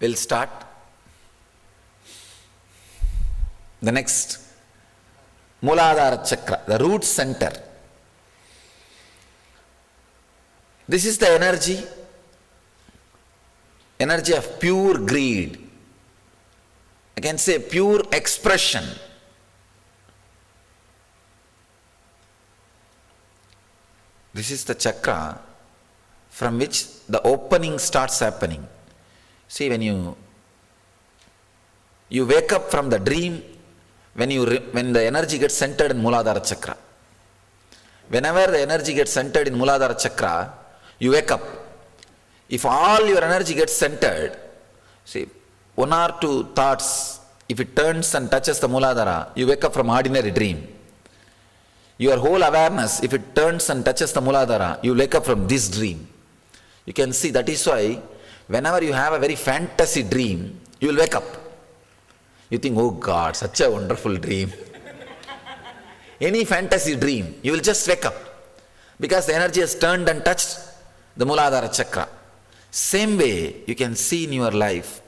We'll start. The next, Muladhara Chakra, the root center. This is the energy of pure greed. I can say pure expression. This is the chakra from which the opening starts happening. See, when you wake up from the dream, when the energy gets centered in Muladhara Chakra. Whenever the energy gets centered in Muladhara Chakra, you wake up. If all your energy gets centered, see, one or two thoughts, if it turns and touches the Muladhara, you wake up from ordinary dream. Your whole awareness, if it turns and touches the Muladhara, you wake up from this dream. You can see that is why whenever you have a very fantasy dream, you will wake up. You think, oh God, such a wonderful dream. Any fantasy dream, you will just wake up. Because the energy has turned and touched the Muladhara Chakra. Same way, you can see in your life,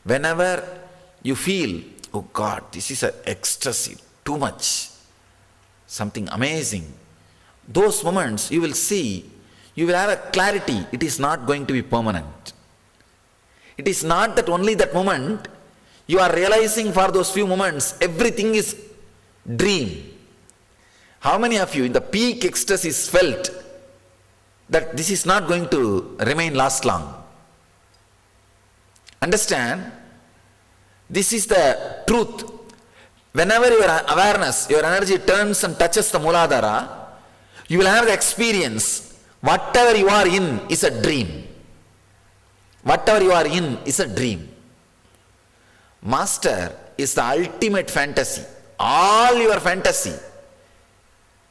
whenever you feel, oh God, this is an ecstasy, too much, something amazing. Those moments, you will see, you will have a clarity, it is not going to be permanent. It is not that only that moment, you are realizing for those few moments, everything is dream. How many of you in the peak ecstasy felt that this is not going to remain last long? Understand, this is the truth. Whenever your awareness, your energy turns and touches the Muladhara, you will have the experience, whatever you are in is a dream. Whatever you are in is a dream. Master is the ultimate fantasy. All your fantasy,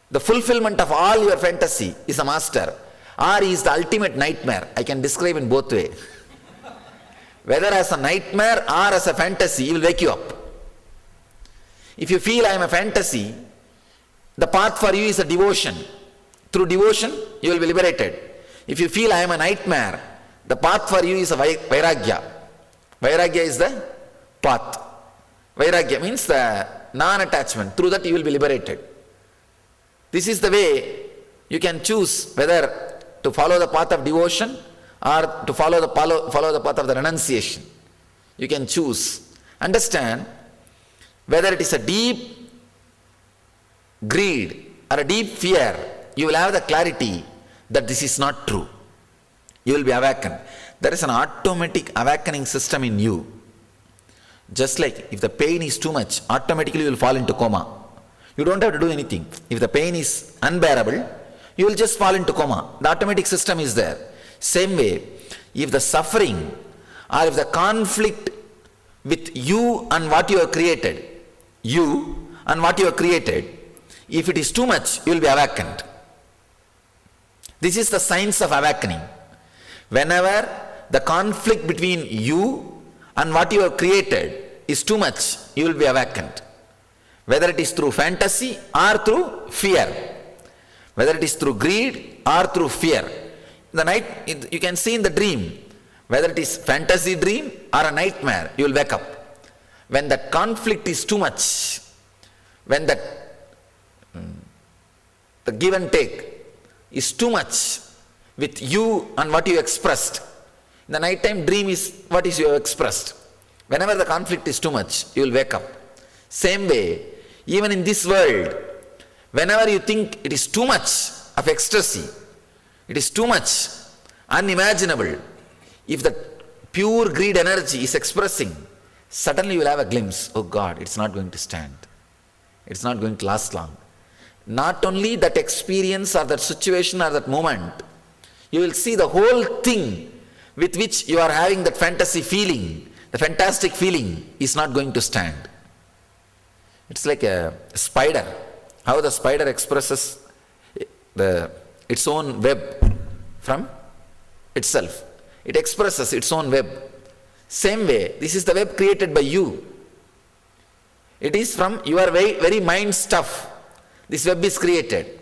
the fulfillment of all your fantasy is a master. Or he is the ultimate nightmare. I can describe in both ways. Whether as a nightmare or as a fantasy, he will wake you up. If you feel I am a fantasy, the path for you is a devotion. Through devotion, you will be liberated. If you feel I am a nightmare, the path for you is a vairagya. Vairagya is the path. Vairagya means the non-attachment. Through that you will be liberated. This is the way you can choose whether to follow the path of devotion or to follow the path of the renunciation. You can choose. Understand, whether it is a deep greed or a deep fear, you will have the clarity that this is not true. You will be awakened. There is an automatic awakening system in you. Just like if the pain is too much, automatically you will fall into coma. You don't have to do anything. If the pain is unbearable, you will just fall into coma. The automatic system is there. Same way, if the suffering or if the conflict with you and what you have created, if it is too much, you will be awakened. This is the science of awakening. Whenever the conflict between you and what you have created is too much, you will be awakened. Whether it is through fantasy or through fear. Whether it is through greed or through fear. The night, you can see in the dream, whether it is fantasy dream or a nightmare, you will wake up. When that conflict is too much, when the give and take is too much with you and what you expressed. The nighttime dream is what is you have expressed. Whenever the conflict is too much, you will wake up. Same way, even in this world, whenever you think it is too much of ecstasy, it is too much, unimaginable, if the pure greed energy is expressing, suddenly you will have a glimpse, oh God, it's not going to stand. It's not going to last long. Not only that experience or that situation or that moment, you will see the whole thing with which you are having that fantasy feeling, the fantastic feeling is not going to stand. It's like a spider. How the spider expresses its own web from itself. It expresses its own web. Same way, this is the web created by you. It is from your very mind stuff. This web is created.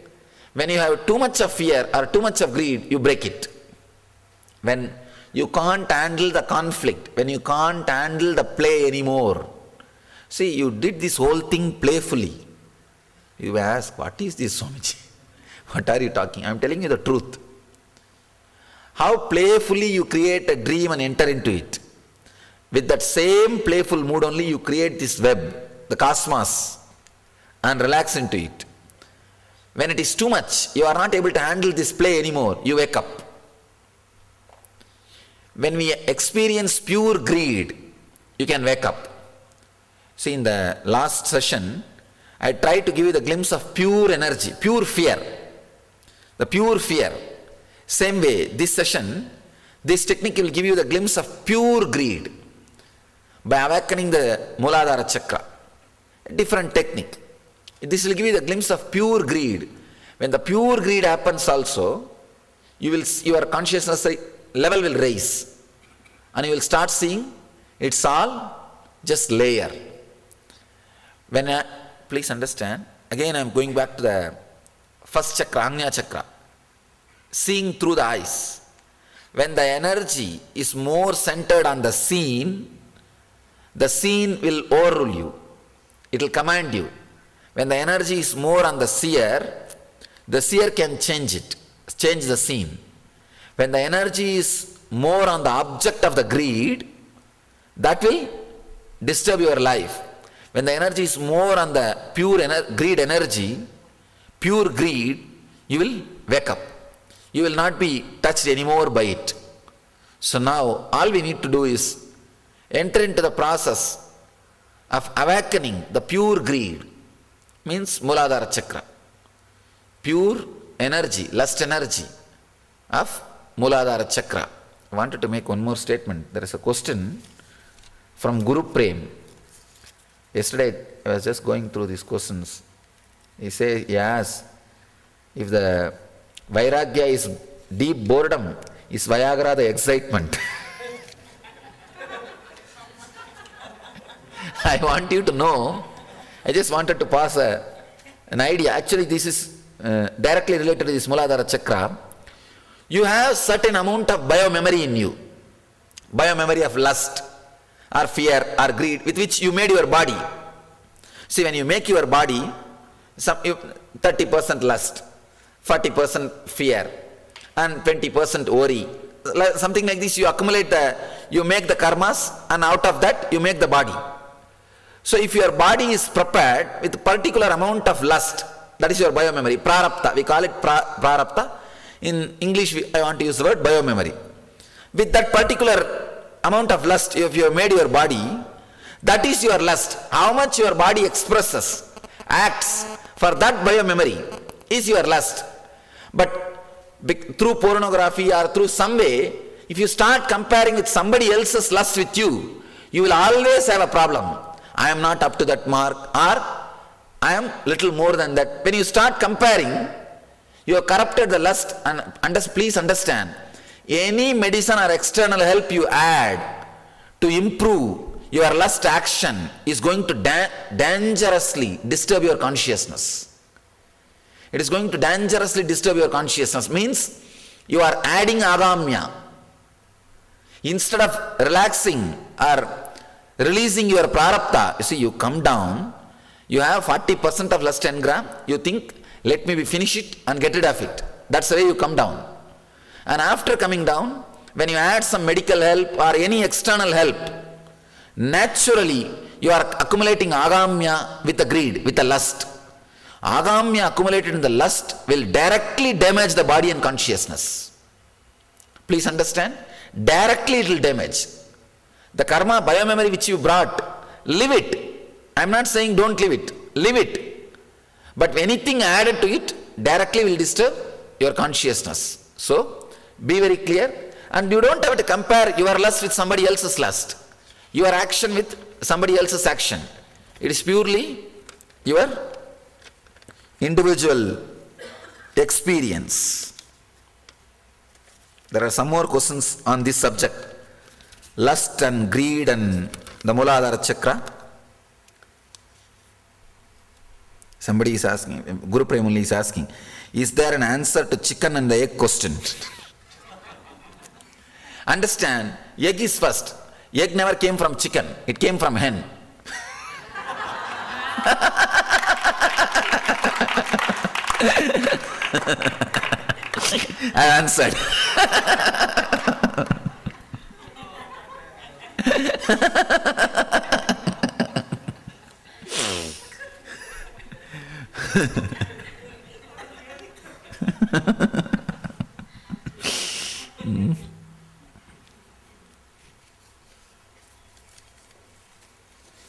When you have too much of fear or too much of greed, you break it. When you can't handle the conflict, when you can't handle the play anymore. See, you did this whole thing playfully. You ask, what is this, Swamiji? What are you talking? I am telling you the truth. How playfully you create a dream and enter into it. With that same playful mood only you create this web, the cosmos, and relax into it. When it is too much, you are not able to handle this play anymore, you wake up. When we experience pure greed, you can wake up. See, in the last session, I tried to give you the glimpse of pure energy, pure fear. The pure fear. Same way, this session, this technique will give you the glimpse of pure greed by awakening the Muladhara Chakra. A different technique. This will give you the glimpse of pure greed. When the pure greed happens also, your consciousness level will raise. And you will start seeing it's all just layer. Please understand, again I am going back to the first chakra, Agnya Chakra. Seeing through the eyes. When the energy is more centered on the scene will overrule you. It will command you. When the energy is more on the seer can change it, change the scene. When the energy is more on the object of the greed, that will disturb your life. When the energy is more on the pure greed energy, pure greed, you will wake up. You will not be touched anymore by it. So now, all we need to do is enter into the process of awakening the pure greed, means Muladhara Chakra. Pure energy, lust energy of Muladhara Chakra. I wanted to make one more statement. There is a question from Guru Prem. Yesterday, I was just going through these questions. He asked, if the Vairagya is deep boredom, is Viagra the excitement? I want you to know, I just wanted to pass an idea. Actually, this is directly related to this Muladhara Chakra. You have certain amount of biomemory in you. Biomemory of lust, or fear, or greed, with which you made your body. See, when you make your body, 30% lust, 40% fear, and 20% worry. Something like this, you accumulate you make the karmas, and out of that, you make the body. So if your body is prepared with a particular amount of lust, that is your biomemory, prarabdha, we call it prarabdha. In English, I want to use the word biomemory. With that particular amount of lust, if you have made your body, that is your lust. How much your body expresses, acts for that biomemory is your lust. But through pornography or through some way, if you start comparing with somebody else's lust with you, you will always have a problem. I am not up to that mark, or I am little more than that. When you start comparing, you have corrupted the lust. And please understand, any medicine or external help you add to improve your lust action is going to dangerously disturb your consciousness. It is going to dangerously disturb your consciousness. Means you are adding agamya. Instead of relaxing or releasing your prarabdha, you see, you come down, you have 40% of lust engram, you think, let me finish it and get rid of it. That's the way you come down. And after coming down, when you add some medical help or any external help, naturally you are accumulating agamya with the greed, with the lust. Agamya accumulated in the lust will directly damage the body and consciousness. Please understand? Directly it will damage. The karma, biomemory which you brought, live it. I am not saying don't live it. Live it. But anything added to it directly will disturb your consciousness. So, be very clear. And you don't have to compare your lust with somebody else's lust. Your action with somebody else's action. It is purely your individual experience. There are some more questions on this subject. Lust and greed and the Muladhara Chakra. Somebody is asking, Guru Premuli is asking, is there an answer to chicken and the egg question? Understand, egg is first. Egg never came from chicken, it came from hen. I answered.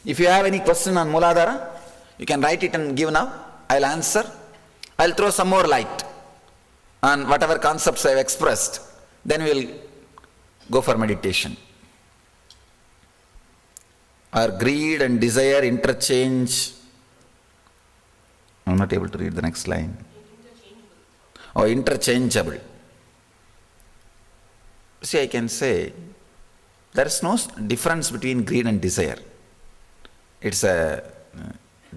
If you have any question on Muladhara, you can write it and give now. I'll answer. I'll throw some more light on whatever concepts I've expressed. Then we'll go for meditation. Are greed and desire interchange? I'm not able to read the next line. Oh, interchangeable. See, I can say there is no difference between greed and desire. It's a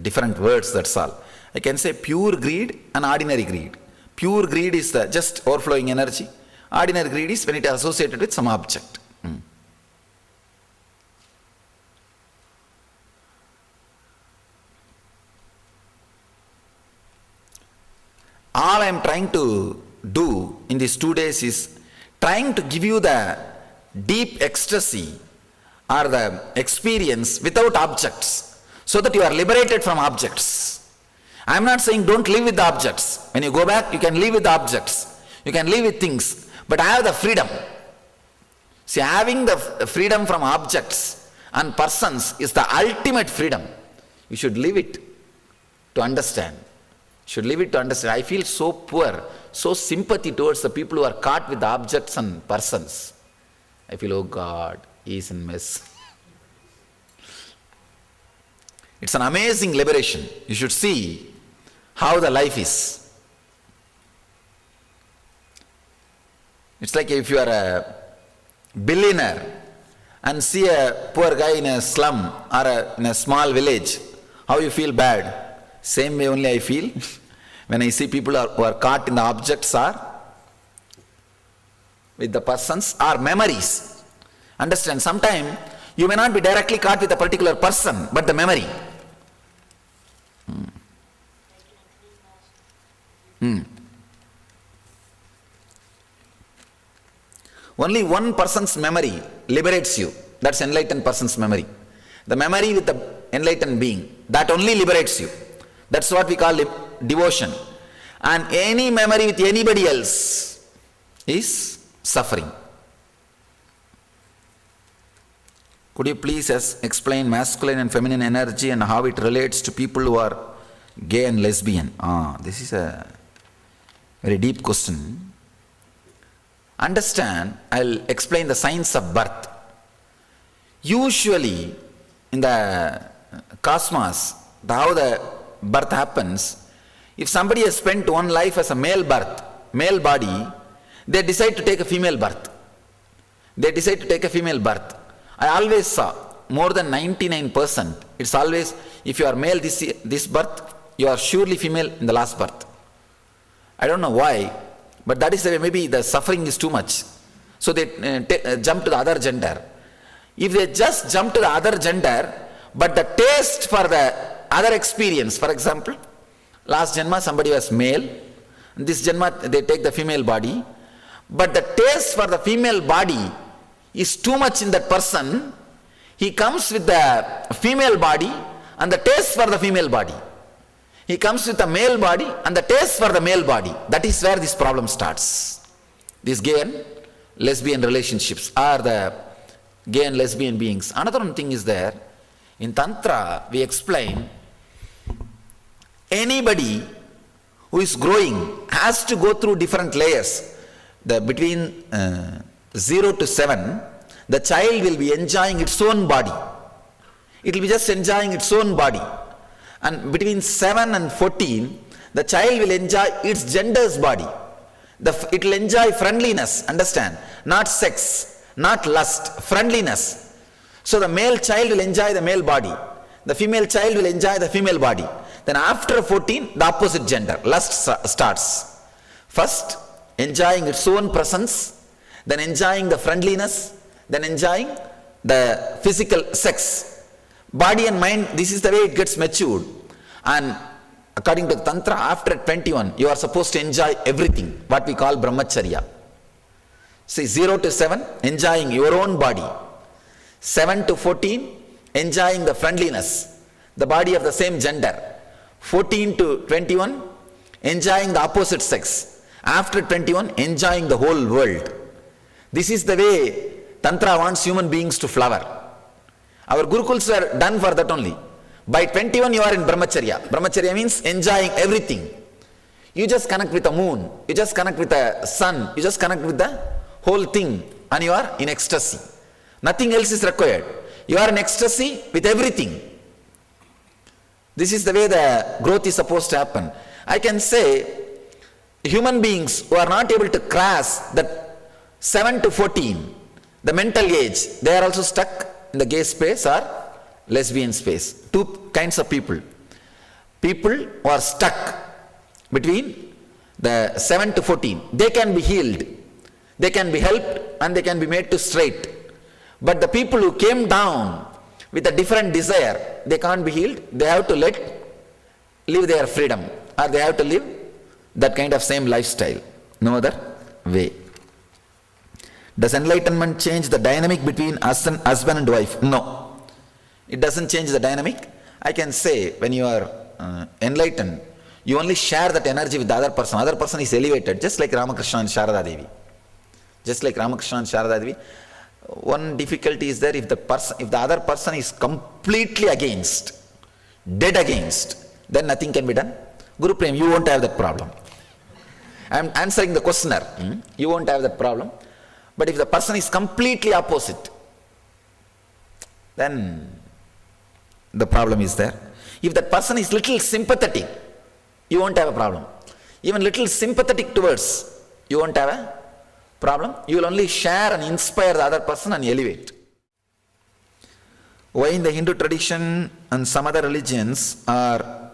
different words, that's all. I can say pure greed and ordinary greed. Pure greed is the just overflowing energy. Ordinary greed is when it is associated with some object. All I am trying to do in these 2 days is trying to give you the deep ecstasy or the experience without objects, so that you are liberated from objects. I am not saying don't live with the objects. When you go back, you can live with the objects. You can live with things, but have the freedom. See, having the freedom from objects and persons is the ultimate freedom. You should live it to understand. Should live it to understand. I feel so poor, so sympathy towards the people who are caught with the objects and persons. I feel, oh God, he is in mess. It's an amazing liberation. You should see how the life is. It's like if you are a billionaire and see a poor guy in a slum or in a small village, how you feel bad. Same way only I feel when I see people who are caught in the objects or with the persons or memories. Understand, sometimes you may not be directly caught with a particular person, but the memory. Only one person's memory liberates you. That's enlightened person's memory. The memory with the enlightened being, that only liberates you. That's what we call devotion. And any memory with anybody else is suffering. Could you please explain masculine and feminine energy and how it relates to people who are gay and lesbian? This is a very deep question. Understand, I'll explain the science of birth. Usually, in the cosmos, how the birth happens, if somebody has spent one life as a male body, they decide to take a female birth. I always saw more than 99%. It's always, if you are male this birth, you are surely female in the last birth. I don't know why, but that is the way. Maybe the suffering is too much. So they jump to the other gender. If they just jump to the other gender, but the taste for the other experience, for example, last Janma somebody was male, this Janma they take the female body, but the taste for the female body is too much in that person, he comes with the female body and the taste for the female body. He comes with the male body and the taste for the male body. That is where this problem starts. These gay and lesbian relationships are the gay and lesbian beings. Another one thing is there, in Tantra we explain, anybody who is growing has to go through different layers. Between 0 to 7, the child will be enjoying its own body. It will be just enjoying its own body. And between 7 and 14, the child will enjoy its gender's body. It will enjoy friendliness, understand? Not sex, not lust, friendliness. So the male child will enjoy the male body. The female child will enjoy the female body. Then after 14, the opposite gender, lust starts. First, enjoying its own presence, then enjoying the friendliness, then enjoying the physical sex. Body and mind, this is the way it gets matured. And according to Tantra, after 21, you are supposed to enjoy everything, what we call brahmacharya. See, 0 to 7, enjoying your own body. 7 to 14, enjoying the friendliness, the body of the same gender. 14 to 21, enjoying the opposite sex. After 21, enjoying the whole world. This is the way Tantra wants human beings to flower. Our Gurukuls were done for that only. By 21, you are in brahmacharya. Brahmacharya means enjoying everything. You just connect with the moon, you just connect with the sun, you just connect with the whole thing, and you are in ecstasy. Nothing else is required. You are in ecstasy with everything. This is the way the growth is supposed to happen. I can say, human beings who are not able to cross that 7 to 14, the mental age, they are also stuck in the gay space or lesbian space. Two kinds of people. People who are stuck between the 7 to 14, they can be healed, they can be helped, and they can be made to straight. But the people who came down with a different desire, they can't be healed. They have to live their freedom, or they have to live that kind of same lifestyle. No other way. Does enlightenment change the dynamic between husband and wife? No. It doesn't change the dynamic. I can say, when you are enlightened, you only share that energy with the other person. Other person is elevated, just like Ramakrishna and Sharada Devi. Just like Ramakrishna and Sharada Devi. One difficulty is there, if the other person is completely against, dead against, then nothing can be done. Guru Prem, you won't have that problem. I am answering the questioner. You won't have that problem. But if the person is completely opposite, then the problem is there. If that person is little sympathetic, you won't have a problem. Even little sympathetic towards, you won't have a problem. You will only share and inspire the other person and elevate. Why in the Hindu tradition and some other religions are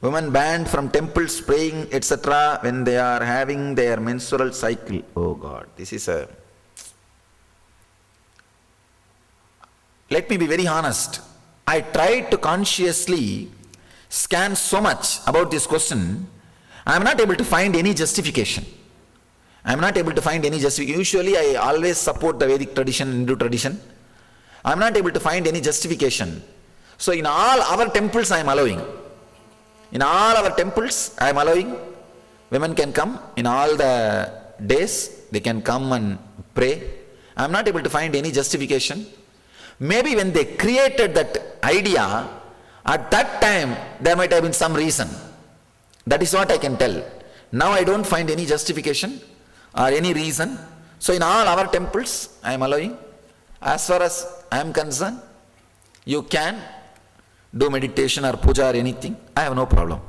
women banned from temples praying, etc., when they are having their menstrual cycle? Oh God, this is a... Let me be very honest. I tried to consciously scan so much about this question. I am not able to find any justification. I am not able to find any justification. Usually I always support the Vedic tradition, Hindu tradition. I am not able to find any justification. So in all our temples I am allowing. In all our temples I am allowing. Women can come in all the days. They can come and pray. I am not able to find any justification. Maybe when they created that idea, at that time there might have been some reason. That is what I can tell. Now I don't find any justification or any reason. So in all our temples I am allowing. As far as I am concerned, you can do meditation or puja or anything. I have no problem.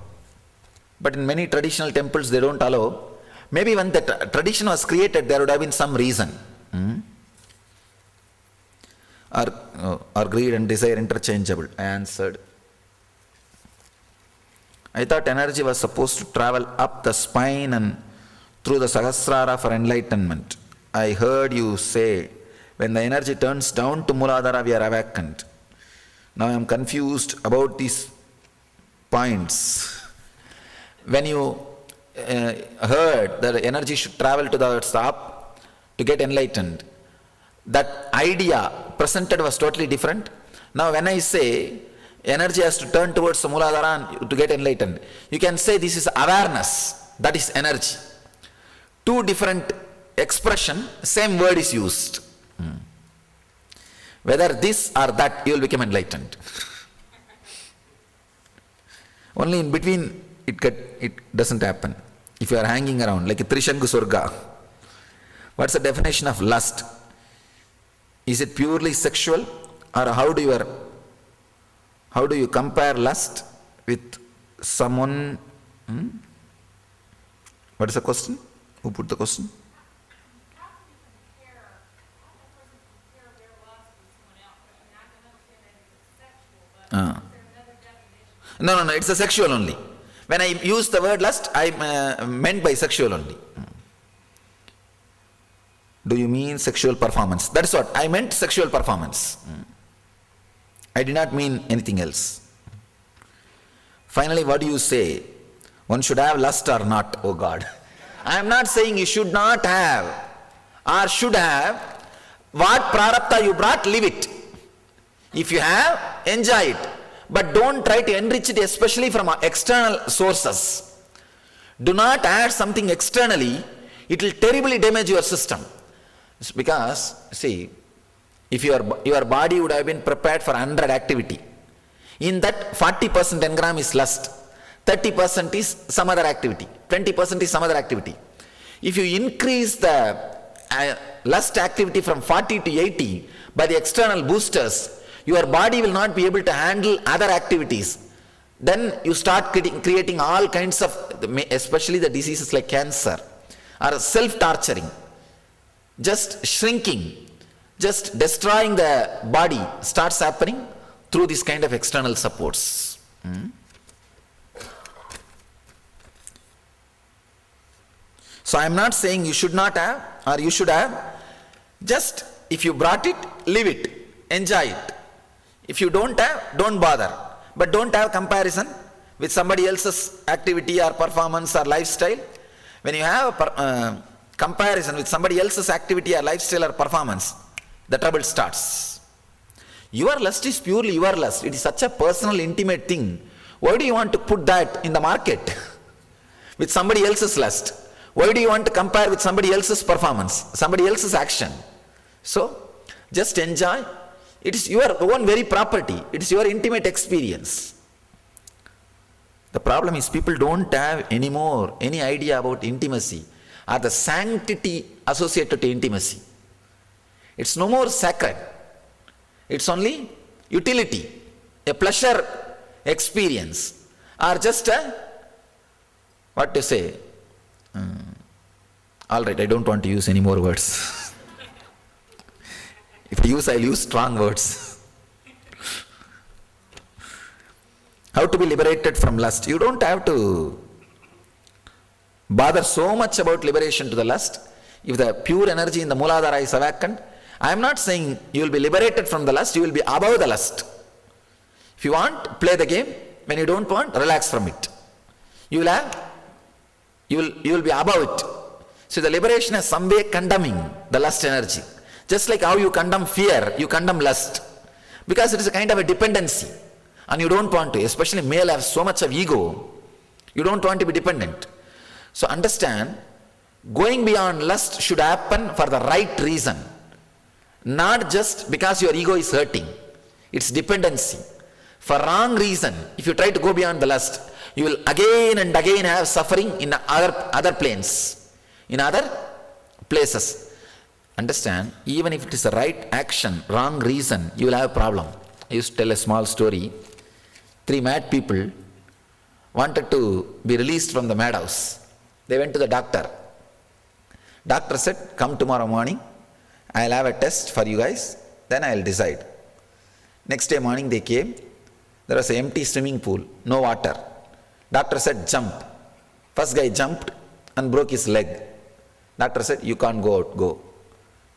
But in many traditional temples they don't allow. Maybe when the tradition was created, there would have been some reason. Are greed and desire interchangeable? I answered. I thought energy was supposed to travel up the spine and through the Sahasrara for enlightenment. I heard you say, when the energy turns down to Muladhara, we are awakened. Now I am confused about these points. When you heard that energy should travel to the top to get enlightened, that idea presented was totally different. Now when I say energy has to turn towards the Muladhara to get enlightened, you can say this is awareness, that is energy. Two different expression, same word is used. Whether this or that, you will become enlightened. Only in between it doesn't happen. If you are hanging around like a Trishangu Surga. What's the definition of lust? Is it purely sexual, or how do you compare lust with someone? What is the question? Who put the question? No, it's a sexual only. When I use the word lust, I meant by sexual only. Do you mean sexual performance? That's what I meant, sexual performance. I did not mean anything else. Finally, what do you say? One should have lust or not? Oh God. I am not saying you should not have or should have. What prarabdha you brought, leave it. If you have, enjoy it. But don't try to enrich it, especially from external sources. Do not add something externally. It will terribly damage your system. It's because, see, if your body would have been prepared for 100 activity, in that 40% engram is lust, 30% is some other activity, 20% is some other activity. If you increase the lust activity from 40 to 80 by the external boosters, your body will not be able to handle other activities. Then you start creating all kinds of, especially the diseases like cancer, or self-torturing, just shrinking, just destroying the body starts happening through this kind of external supports. So I am not saying you should not have or you should have. Just if you brought it, leave it, enjoy it. If you don't have, don't bother. But don't have comparison with somebody else's activity or performance or lifestyle. When you have a comparison with somebody else's activity or lifestyle or performance, the trouble starts. Your lust is purely your lust. It is such a personal, intimate thing. Why do you want to put that in the market with somebody else's lust? Why do you want to compare with somebody else's performance, somebody else's action? So, just enjoy. It is your own very property. It is your intimate experience. The problem is people don't have anymore any idea about intimacy or the sanctity associated to intimacy. It's no more sacred. It's only utility, a pleasure experience, or just a, what to say? All right, I don't want to use any more words. If I use, I'll use strong words. How to be liberated from lust? You don't have to bother so much about liberation to the lust. If the pure energy in the Muladhara is awakened, I am not saying you will be liberated from the lust, you will be above the lust. If you want, play the game. When you don't want, relax from it. You will be above it. So the liberation is some way condemning the lust energy. Just like how you condemn fear, you condemn lust. Because it is a kind of a dependency. And you don't want to, especially male have so much of ego, you don't want to be dependent. So understand, going beyond lust should happen for the right reason. Not just because your ego is hurting. It's dependency. For wrong reason, if you try to go beyond the lust, you will again and again have suffering in other planes, in other places. Understand, even if it is the right action, wrong reason, you will have a problem. I used to tell a small story. 3 mad people wanted to be released from the madhouse. They went to the doctor. Doctor said, come tomorrow morning, I'll have a test for you guys, then I'll decide. Next day morning they came, there was an empty swimming pool, no water. Doctor said, jump. First guy jumped and broke his leg. Doctor said, you can't go out, go.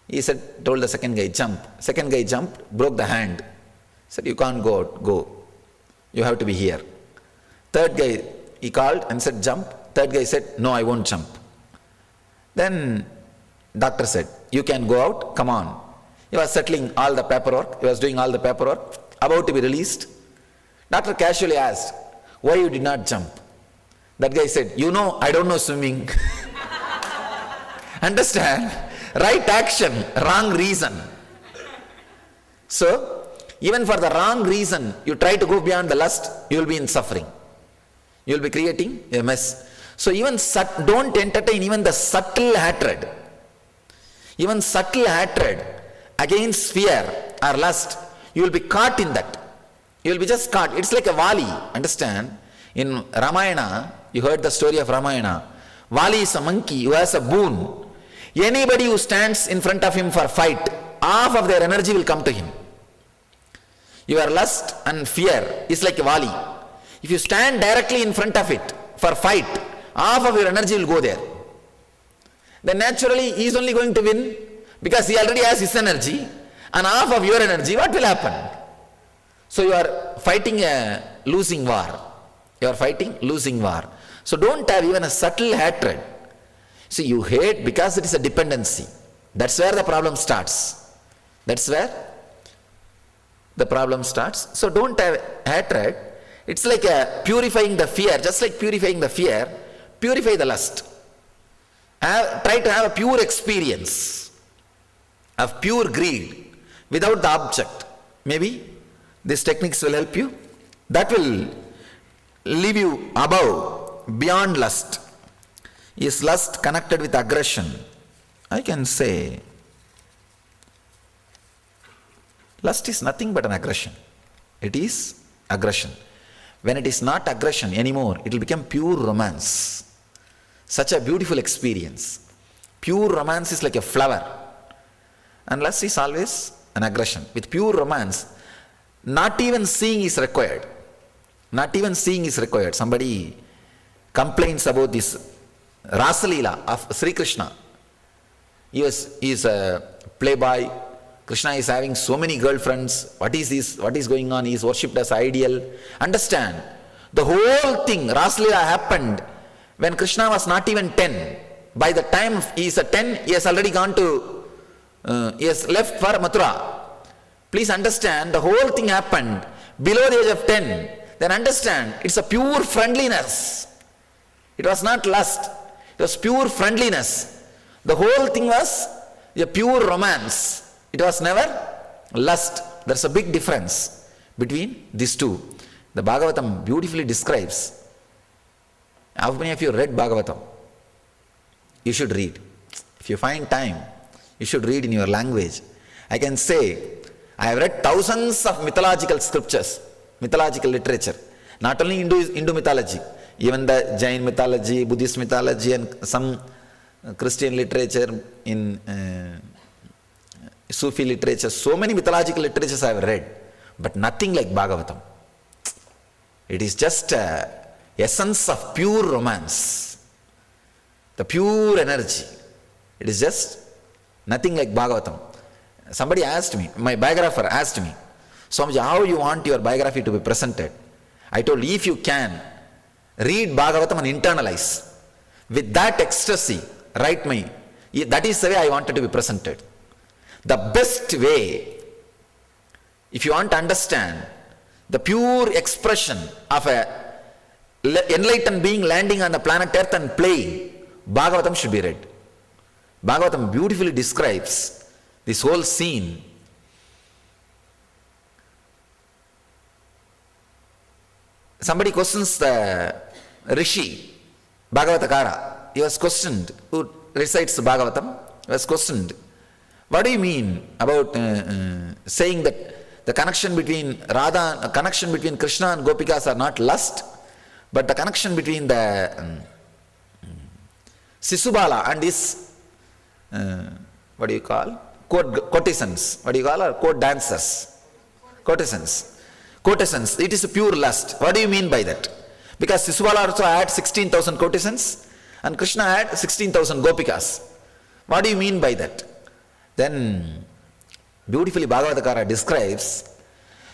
He said, told the second guy, jump. Second guy jumped, broke the hand. Said, you can't go out, go. You have to be here. Third guy, he called and said, jump. Third guy said, no, I won't jump. Then doctor said, you can go out, come on. He was settling all the paperwork, he was doing all the paperwork, about to be released. Doctor casually asked, why you did not jump? That guy said, you know, I don't know swimming. Understand? Right action, wrong reason. So, even for the wrong reason, you try to go beyond the lust, you will be in suffering. You will be creating a mess. So even don't entertain even the subtle hatred. Even subtle hatred against fear or lust, you will be caught in that. You will be just caught. It's like a Vali, understand? In Ramayana, you heard the story of Ramayana. Vali is a monkey who has a boon. Anybody who stands in front of him for fight, half of their energy will come to him. Your lust and fear is like a Vali. If you stand directly in front of it for fight, half of your energy will go there. Then naturally he is only going to win. Because he already has his energy and half of your energy, what will happen? So you are fighting a losing war. You are fighting losing war. So don't have even a subtle hatred. See, you hate because it is a dependency. That's where the problem starts. That's where the problem starts. So don't have hatred. It's like purifying the fear. Just like purifying the fear, purify the lust. Try to have a pure experience of pure greed without the object. Maybe these techniques will help you. That will leave you above, beyond lust. Is lust connected with aggression? I can say lust is nothing but an aggression. It is aggression. When it is not aggression anymore, it will become pure romance. Such a beautiful experience. Pure romance is like a flower. And lust is always an aggression. With pure romance, not even seeing is required. Not even seeing is required. Somebody complains about this Rasalila of Sri Krishna. He is a playboy. Krishna is having so many girlfriends. What is this? What is going on? He is worshipped as ideal. Understand, the whole thing, Rasalila, happened when Krishna was not even 10. By the time he is 10, he has already gone to, he has left for Mathura. Please understand, the whole thing happened below the age of 10. Then understand, it's a pure friendliness. It was not lust. It was pure friendliness. The whole thing was a pure romance. It was never lust. There's a big difference between these two. The Bhagavatam beautifully describes. How many of you read Bhagavatam? You should read. If you find time, you should read in your language. I can say, I have read thousands of mythological scriptures, mythological literature. Not only Hindu mythology, even the Jain mythology, Buddhist mythology, and some Christian literature, in Sufi literature. So many mythological literatures I have read, but nothing like Bhagavatam. It is just essence of pure romance, the pure energy. It is just nothing like Bhagavatam. Somebody asked me, my biographer asked me, Swamiji, how you want your biography to be presented? I told, if you can, read Bhagavatam and internalize. With that ecstasy, write me. That is the way I wanted to be presented. The best way, if you want to understand the pure expression of a enlightened being landing on the planet Earth and playing, Bhagavatam should be read. Bhagavatam beautifully describes this whole scene. Somebody questions the Rishi, Bhagavatakara. He was questioned, who recites the Bhagavatam, he was questioned. What do you mean about saying that the connection between connection between Krishna and Gopikas are not lust, but the connection between the Sisubala and his, what do you call? Courtesans. What do you call her? Court dancers. Courtesans. Courtesans. It is a pure lust. What do you mean by that? Because Sisubala also had 16,000 courtesans and Krishna had 16,000 Gopikas. What do you mean by that? Then beautifully Bhagavatakara describes,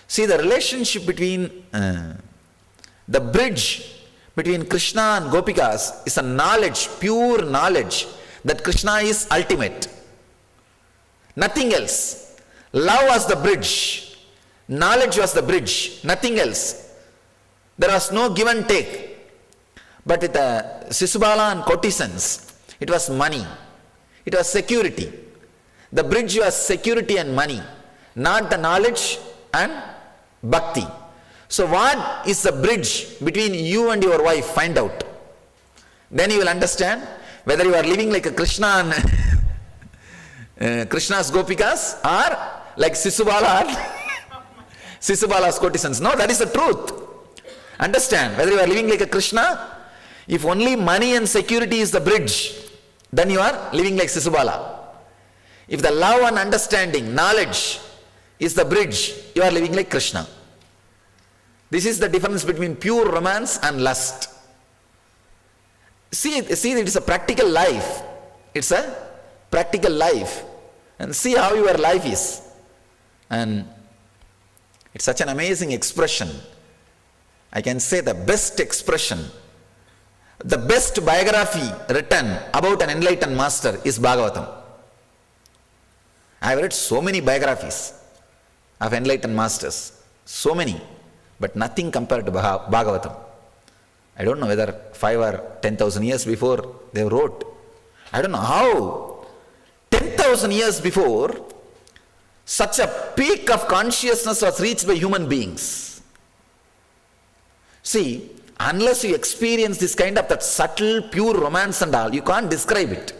see, the relationship between the bridge between Krishna and Gopikas is a knowledge, pure knowledge that Krishna is ultimate. Nothing else. Love was the bridge. Knowledge was the bridge. Nothing else. There was no give and take. But with Sisubala and courtesans, it was money. It was security. The bridge was security and money, not the knowledge and bhakti. So what is the bridge between you and your wife? Find out. Then you will understand whether you are living like a Krishna and Krishna's Gopikas or like Sisubala or Sisubala's courtesans. No, that is the truth. Understand, whether you are living like a Krishna, if only money and security is the bridge, then you are living like Sisubala. If the love and understanding, knowledge is the bridge, you are living like Krishna. This is the difference between pure romance and lust. See, it is a practical life. It's a practical life. and see how your life is. And it's such an amazing expression. I can say the best expression, the best biography written about an enlightened master is Bhagavatam. I have read so many biographies of enlightened masters, so many, but nothing compared to Bhagavatam. I don't know whether 5 or 10,000 years before they wrote. I don't know how 10,000 years before such a peak of consciousness was reached by human beings. See, unless you experience this kind of that subtle, pure romance and all, you can't describe it.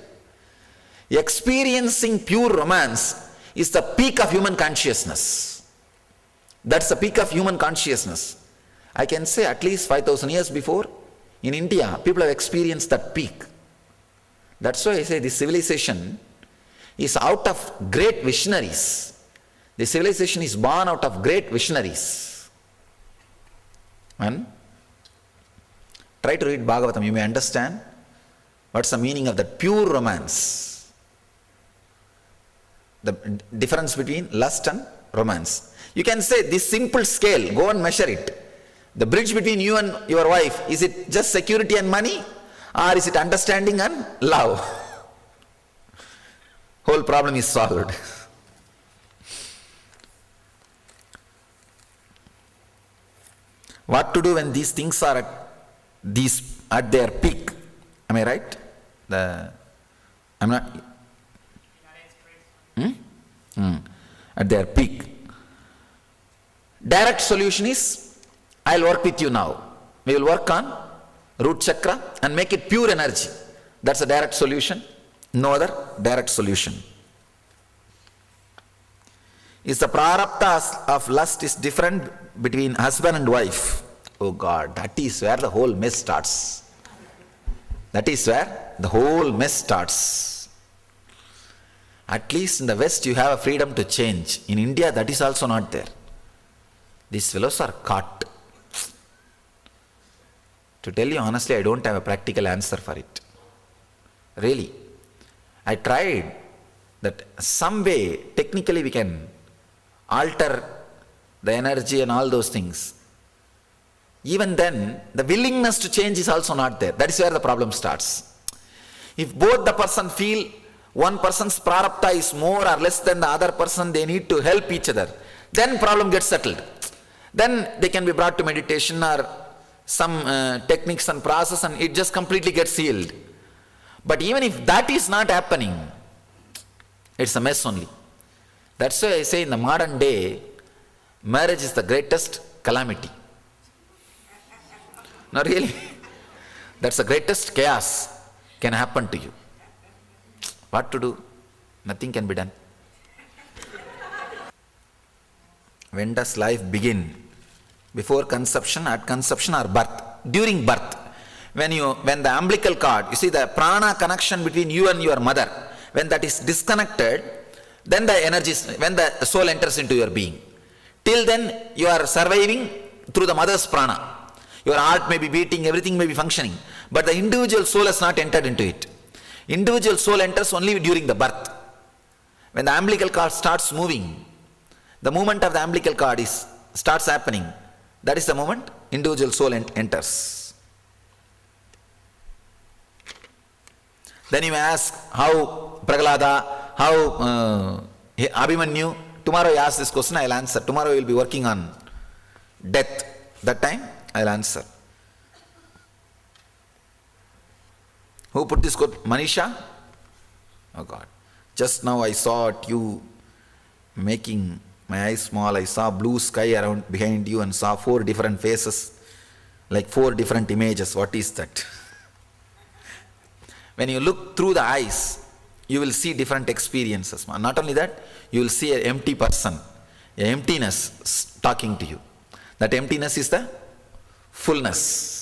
Experiencing pure romance is the peak of human consciousness. That's the peak of human consciousness. I can say at least 5,000 years before, in India, people have experienced that peak. That's why I say this civilization is out of great visionaries. The civilization is born out of great visionaries. And try to read Bhagavatam, you may understand what's the meaning of that pure romance. The difference between lust and romance. You can say this simple scale, go and measure it. The bridge between you and your wife, is it just security and money, or is it understanding and love? Whole problem is solved. What to do when these things are at their peak? Am I right? I'm not. At their peak. Direct solution is, I'll work with you now. We will work on root chakra and make it pure energy. That's a direct solution. No other direct solution. Is the prarabdha of lust is different between husband and wife? Oh God, that is where the whole mess starts. That is where the whole mess starts. At least in the West you have a freedom to change. In India that is also not there. These fellows are caught. To tell you honestly, I don't have a practical answer for it. Really. I tried that some way, technically we can alter the energy and all those things. Even then, the willingness to change is also not there. That is where the problem starts. If both the person feel one person's prarabdha is more or less than the other person, they need to help each other, then problem gets settled. Then they can be brought to meditation or some techniques and process, and it just completely gets healed. But even if that is not happening, it's a mess only. That's why I say in the modern day, marriage is the greatest calamity. No, really. That's the greatest chaos can happen to you. What to do? Nothing can be done. When does life begin? Before conception, at conception, or birth? During birth. When the umbilical cord, you see the prana connection between you and your mother, when that is disconnected, then the energy, when the soul enters into your being. Till then, you are surviving through the mother's prana. Your heart may be beating, everything may be functioning, but the individual soul has not entered into it. Individual soul enters only during the birth. When the umbilical cord starts moving, the movement of the umbilical cord starts happening. That is the moment individual soul enters. Then you may ask, how Prahlada, how Abhimanyu? Tomorrow you ask this question, I will answer. Tomorrow you will be working on death. That time I will answer. Who put this quote? Manisha? Oh God. Just now I saw you making my eyes small. I saw blue sky around behind you and saw 4 different faces, like 4 different images. What is that? When you look through the eyes, you will see different experiences. Not only that, you will see an empty person, an emptiness talking to you. That emptiness is the fullness.